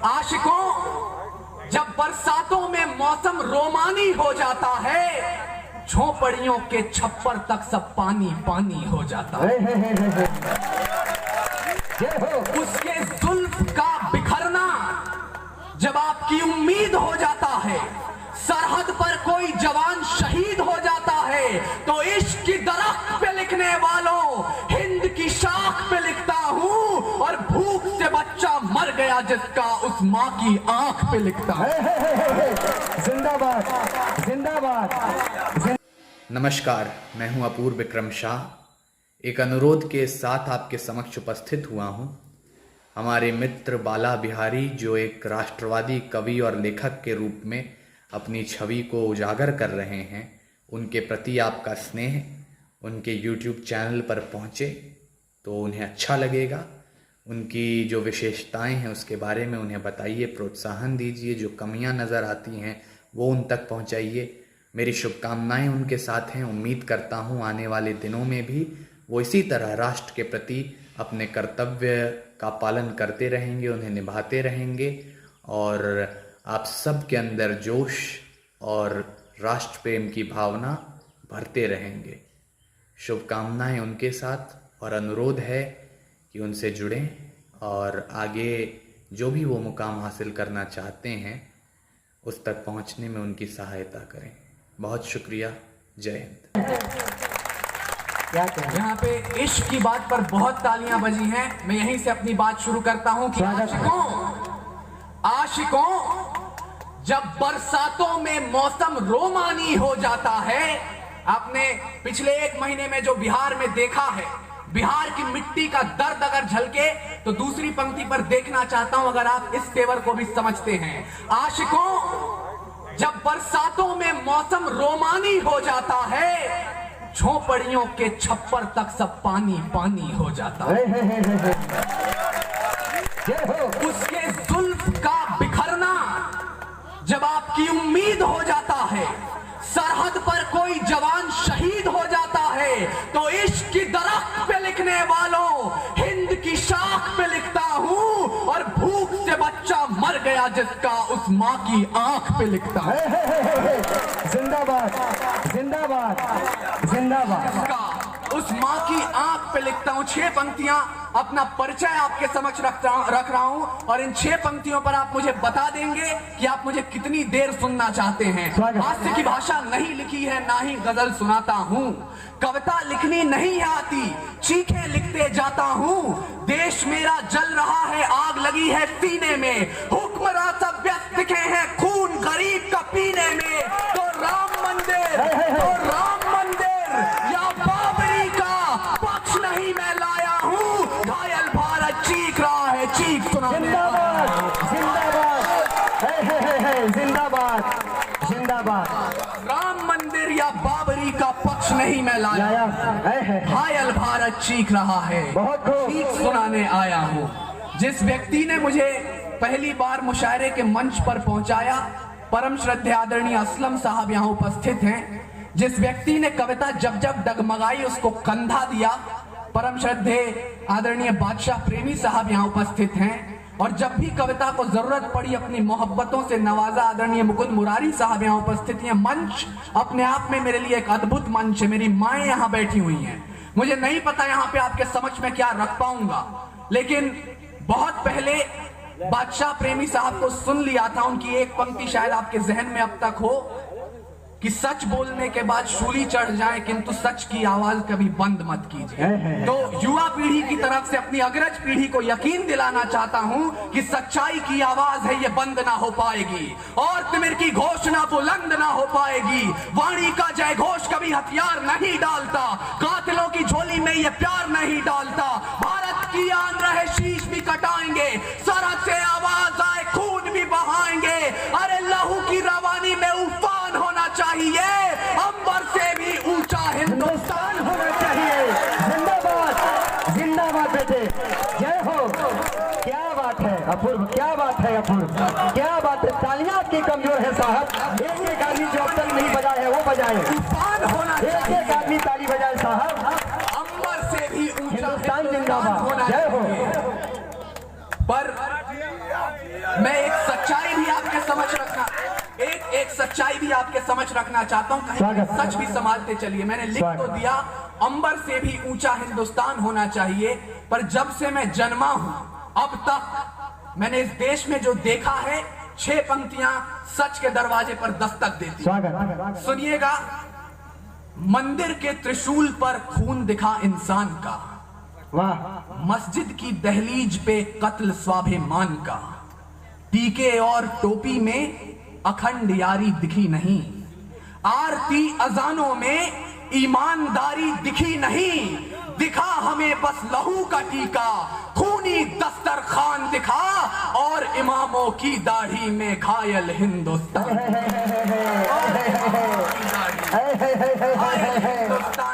आशिकों, जब बरसातों में मौसम रोमानी हो जाता है, झोपड़ियों के छप्पर तक सब पानी पानी हो जाता है। उसके जुल्फ का बिखरना जब आपकी उम्मीद हो जाता है, सरहद पर कोई जवान शहीद हो जाता है, तो इश्क की दरख्त पे लिखने वालों, हिंद की शाख पे लिखता हूँ, और भूख से बच्चा मर गया जिसका, उस माँ की आंख पे लिखता है। जिंदाबाद जिंदाबाद। नमस्कार, मैं हूं अपूर्व विक्रम शाह। एक अनुरोध के साथ आपके समक्ष उपस्थित हुआ हूं। हमारे मित्र बाला बिहारी, जो एक राष्ट्रवादी कवि और लेखक के रूप में अपनी छवि को उजागर कर रहे हैं, उनके प्रति आपका स्नेह उनके YouTube चैनल पर पहुँचे तो उन्हें अच्छा लगेगा। उनकी जो विशेषताएं हैं उसके बारे में उन्हें बताइए, प्रोत्साहन दीजिए। जो कमियां नज़र आती हैं वो उन तक पहुंचाइए। मेरी शुभकामनाएं उनके साथ हैं। उम्मीद करता हूं आने वाले दिनों में भी वो इसी तरह राष्ट्र के प्रति अपने कर्तव्य का पालन करते रहेंगे, उन्हें निभाते रहेंगे, और आप सब के अंदर जोश और राष्ट्र प्रेम की भावना भरते रहेंगे। शुभकामनाएं उनके साथ, और अनुरोध है कि उनसे जुड़ें और आगे जो भी वो मुकाम हासिल करना चाहते हैं उस तक पहुंचने में उनकी सहायता करें। बहुत शुक्रिया। जय हिंद। यहाँ पे इश्क की बात पर बहुत तालियां बजी हैं। मैं यहीं से अपनी बात शुरू करता हूं कि आशिकों, जब बरसातों में मौसम रोमानी हो जाता है, आपने पिछले एक महीने में जो बिहार में देखा है, बिहार की मिट्टी का दर्द अगर झलके तो दूसरी पंक्ति पर देखना चाहता हूं, अगर आप इस तेवर को भी समझते हैं। आशिकों, जब बरसातों में मौसम रोमानी हो जाता है, झोपड़ियों के छप्पर तक सब पानी पानी हो जाता है। उसके जुल्फ का बिखरना जब आपकी उम्मीद हो जाता है, सरहद पर कोई जवान शहीद हो जाता है, तो इश्क की दरख्त पे लिखने वालों, हिंद की शाख पे लिखता हूँ, और भूख से बच्चा मर गया जिसका, उस माँ की आंख पे लिखता है। जिंदाबाद जिंदाबाद जिंदाबाद। उस माँ की आंख पे लिखता हूँ। 6 पंक्तियां अपना परिचय आपके समक्ष रख रहा हूँ, और इन 6 पंक्तियों पर आप मुझे बता देंगे कि आप मुझे कितनी देर सुनना चाहते हैं। हास्य की भाषा नहीं लिखी है, ना ही गजल सुनाता हूँ। कविता लिखनी नहीं आती, चीखें लिखते जाता हूँ। देश मेरा जल रहा है, आग लगी है सीने में, हुक्मरान सब व्यस्त दिखे हैं खून गरीब का पीने में। तो राम मंदिर या बाबरी का पक्ष नहीं मैं लाया हूँ, घायल भारत चीख रहा है, चीख सुनाने। जिंदाबाद जिंदाबाद। राम मंदिर या बाबरी का पक्ष नहीं मैं लाया, घायल भारत चीख रहा है, चीख सुनाने आया हूँ। जिस व्यक्ति ने मुझे पहली बार मुशायरे के मंच पर पहुंचाया, परम श्रद्धेय आदरणीय असलम साहब यहाँ उपस्थित हैं। जिस व्यक्ति ने कविता जब जब डगमगाई उसको कंधा दिया, परम श्रद्धेय आदरणीय बादशाह प्रेमी साहब यहाँ उपस्थित हैं। और जब भी कविता को जरूरत पड़ी अपनी मोहब्बतों से नवाजा आदरणीय मुकुंद मुरारी साहब यहाँ उपस्थित हैं। मंच अपने आप में मेरे लिए एक अद्भुत मंच है। मेरी माएँ यहाँ बैठी हुई हैं। मुझे नहीं पता यहाँ पे आपके समक्ष में क्या रख पाऊंगा, लेकिन बहुत पहले बादशाह प्रेमी साहब को सुन लिया था। उनकी एक पंक्ति शायद आपके जहन में अब तक हो कि सच बोलने के बाद शूली चढ़ जाए, किंतु सच की आवाज कभी बंद मत कीजिए। तो युवा पीढ़ी की तरफ से अपनी अग्रज पीढ़ी को यकीन दिलाना चाहता हूं कि सच्चाई की आवाज है, ये बंद ना हो पाएगी, और तिमिर की घोषणा बुलंद ना हो पाएगी। वाणी का जय घोष कभी हथियार नहीं डालता, कातिलों की झोली में ये प्यार नहीं डालता। भारत की आन रहे शीश भी कटाएंगे, सरहद से आवाज आए खून भी बहाएंगे। अरे लहू की रवानी में उफान होना चाहिए, अंबर से भी ऊंचा हिंदुस्तान होना चाहिए। जिंदाबाद जिंदाबाद बेटे, जय हो। क्या बात है अपूर्व, क्या बात है अपूर्व, क्या बात है। तालियां आपकी कमजोर है साहब। एक एक आदमी जो अब तक नहीं बजाए है वो बजाए, एक एक आदमी ताली बजाए साहब। अंबर से भी ऊंचा हिंदुस्तान जिंदाबाद, जय हो। पर मैं एक सच्चाई भी आपके समझ रखना एक सच्चाई भी आपके समझ रखना चाहता हूँ, कहीं सच भी संभालते चलिए। मैंने लिख तो दिया अंबर से भी ऊंचा हिंदुस्तान होना चाहिए, पर जब से मैं जन्मा हूं अब तक मैंने इस देश में जो देखा है 6 पंक्तियां सच के दरवाजे पर दस्तक देती। सुनिएगा, मंदिर के त्रिशूल पर खून दिखा इंसान का, मस्जिद की दहलीज पे कत्ल स्वाभिमान का, टीके और टोपी में अखंड यारी दिखी नहीं, आरती अजानों में ईमानदारी दिखी नहीं, दिखा हमें बस लहू का टीका, खूनी दस्तरखान दिखा और इमामों की दाढ़ी में घायल हिंदुस्तान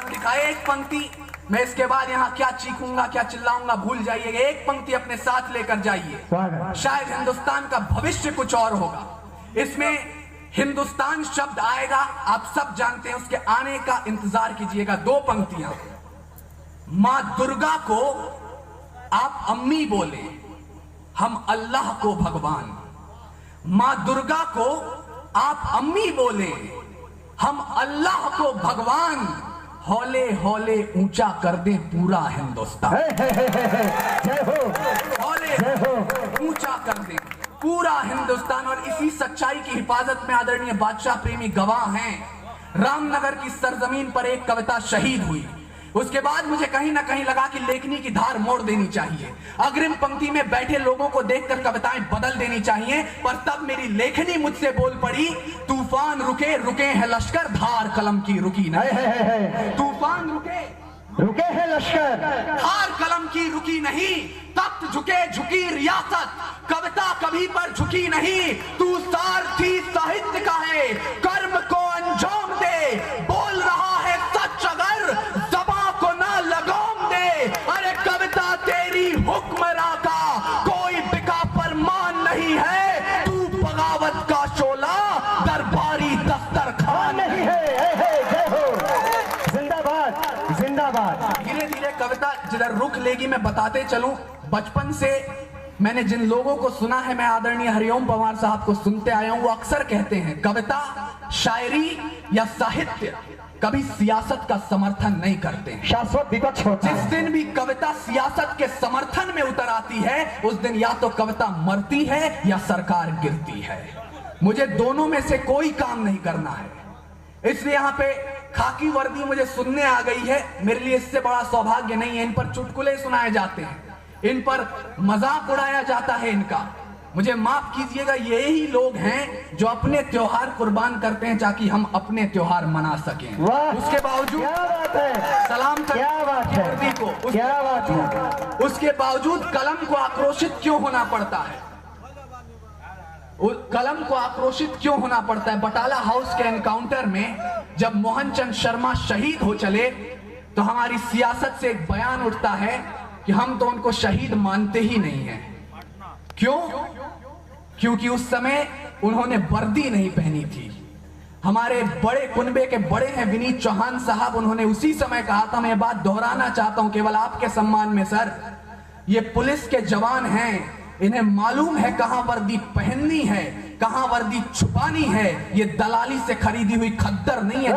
दिखा। एक पंक्ति, मैं इसके बाद यहाँ क्या चीखूंगा क्या चिल्लाऊंगा भूल जाइएगा, एक पंक्ति अपने साथ लेकर जाइए, शायद हिंदुस्तान का भविष्य कुछ और होगा। इसमें हिंदुस्तान शब्द आएगा, आप सब जानते हैं, उसके आने का इंतजार कीजिएगा। 2 पंक्तियां, मां दुर्गा को आप अम्मी बोले, हम अल्लाह को भगवान। मां दुर्गा को आप अम्मी बोले, हम अल्लाह को भगवान। हौले हौले ऊंचा कर दे पूरा हिंदुस्तान, हौले ऊंचा कर दे पूरा हिंदुस्तान। और इसी सच्चाई की हिफाजत में आदरणीय बादशाह प्रेमी गवाह हैं। रामनगर की सरजमीन पर एक कविता शहीद हुई, उसके बाद मुझे कहीं ना कहीं लगा कि लेखनी की धार मोड़ देनी चाहिए, अग्रिम पंक्ति में बैठे लोगों को देखकर कविताएं बदल देनी चाहिए, पर तब मेरी लेखनी मुझसे बोल पड़ी, तूफान रुके रुके हैं लश्कर, धार कलम की रुकी नहीं। तूफान रुके हैं लश्कर, धार कलम की रुकी नहीं, तख्त झुके झुकी रियासत, कविता कभी पर झुकी नहीं। तू सारथी साहित्य का है, कर्म को अंजाम दे, बोल रहा है सच अगर ज़बां को ना लगाम दे। अरे कविता तेरी हुक्मरां का कोई बिका फरमान नहीं है, तू बगावत का शोला दरबारी दस्तरखान नहीं है। जिंदाबाद जिंदाबाद। धीरे धीरे कविता जिधर रुख लेगी मैं बताते चलूं। बचपन से मैंने जिन लोगों को सुना है, मैं आदरणीय हरिओम पवार साहब को सुनते आया हूं, वो अक्सर कहते हैं कविता, शायरी या साहित्य कभी सियासत का समर्थन नहीं करते, शाश्वत विपक्ष होता है। जिस दिन भी कविता सियासत के समर्थन में उतर आती है, उस दिन या तो कविता मरती है या सरकार गिरती है। मुझे दोनों में से कोई काम नहीं करना है, इसलिए यहाँ पे खाकी वर्दी मुझे सुनने आ गई है। मेरे लिए इससे बड़ा सौभाग्य नहीं है। इन पर चुटकुले सुनाए जाते हैं, इन पर मजाक उड़ाया जाता है इनका। मुझे माफ कीजिएगा, यही लोग हैं जो अपने त्योहार कुर्बान करते हैं ताकि हम अपने त्योहार मना सकें। उसके बावजूद सलाम वर्दी को, उसके बावजूद कलम को आक्रोशित क्यों होना पड़ता है? कलम को आक्रोशित क्यों होना पड़ता है? बटाला हाउस के एनकाउंटर में जब मोहन चंद शर्मा शहीद हो चले, तो हमारी सियासत से एक बयान उठता है कि हम तो उनको शहीद मानते ही नहीं हैं। क्यों? क्योंकि उस समय उन्होंने वर्दी नहीं पहनी थी। हमारे बड़े कुनबे के बड़े हैं विनीत चौहान साहब, उन्होंने उसी समय कहा था, मैं ये बात दोहराना चाहता हूं केवल आपके सम्मान में सर, ये पुलिस के जवान हैं, इन्हें मालूम है कहां वर्दी पहननी है, कहां वर्दी छुपानी है। ये दलाली से खरीदी हुई खद्दर नहीं है।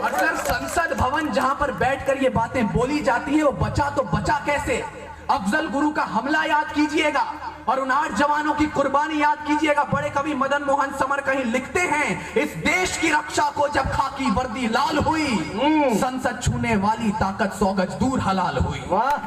अक्सर संसद भवन जहां पर बैठकर ये बातें बोली जाती है, वो बचा तो बचा कैसे? अफजल गुरु का हमला याद कीजिएगा और उन 8 जवानों की कुर्बानी याद कीजिएगा। बड़े कवि मदन मोहन समर कहीं लिखते हैं, इस देश की रक्षा को जब खाकी वर्दी लाल हुई, संसद छूने वाली ताकत 100 गज दूर हलाल हुई।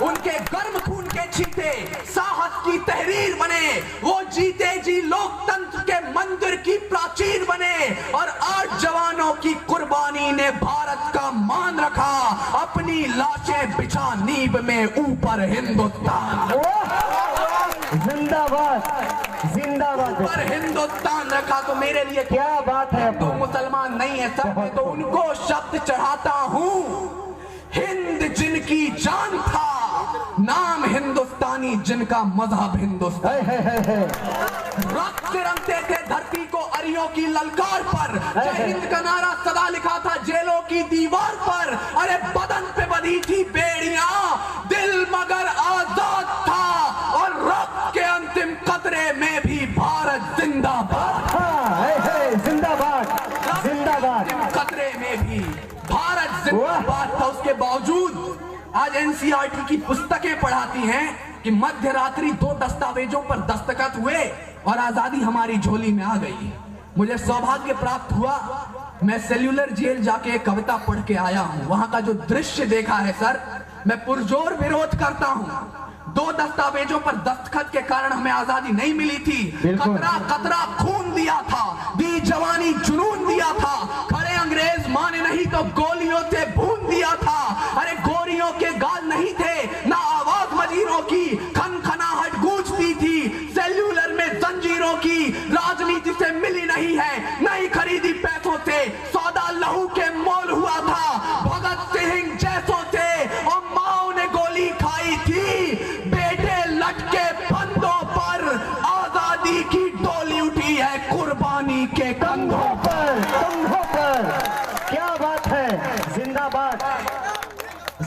उनके गर्म खून के छींटे साहस की तहरीर बने, वो जीते जी लोकतंत्र के मंदिर की प्राचीर बने, और 8 जवानों की कुर्बानी ने भारत का मान रखा, अपनी लाशें बिछा नीब में ऊपर हिंदुस्तान। जिंदाबाद जिंदाबाद। पर हिंदुस्तान रखा तो मेरे लिए क्या बात है। तो मुसलमान नहीं है सब, तो उनको शब्द चढ़ाता हूँ। हिंद जिनकी जान था, नाम हिंदुस्तानी जिनका मजहब हिंदुस्तान। रक्त से रंगते थे धरती को अरियों की ललकार पर, जय हिंद का नारा सदा लिखा था जेलों की दीवार पर। अरे बदन पे बंधी थी बेड़ियां, दिल मगर आजाद आज एनसीईआरटी की पुस्तकें पढ़ाती हैं कि मध्य रात्रि 2 दस्तावेजों पर दस्तखत हुए और आजादी हमारी झोली में आ गई। मुझे सौभाग्य प्राप्त हुआ, मैं सेल्यूलर जेल जाके एक कविता पढ़ के आया हूं। वहां का जो दृश्य देखा है सर, मैं पुरजोर विरोध करता हूं। 2 दस्तावेजों पर दस्तखत के कारण हमें आजादी नहीं मिली थी। कतरा कतरा खून दिया था, दी जवानी जुनून दिया था, खड़े अंग्रेज माने नहीं तो गोलियों से भून दिया था। अरे गोरियों के गाल नहीं थे, ना आवाज वजीरों की खनखनाहट गूंजती थी। सेल्यूलर में जंजीरों की राजनीति से मिली नहीं है, नहीं खरीदी पैसों से, सौदा लहू के मोल हुआ था। भगत सिंह जैसों से और माओ ने गोली खाई थी, बेटे लटके फंदों पर, आजादी की डोली उठी है कुर्बानी के कंधों पर।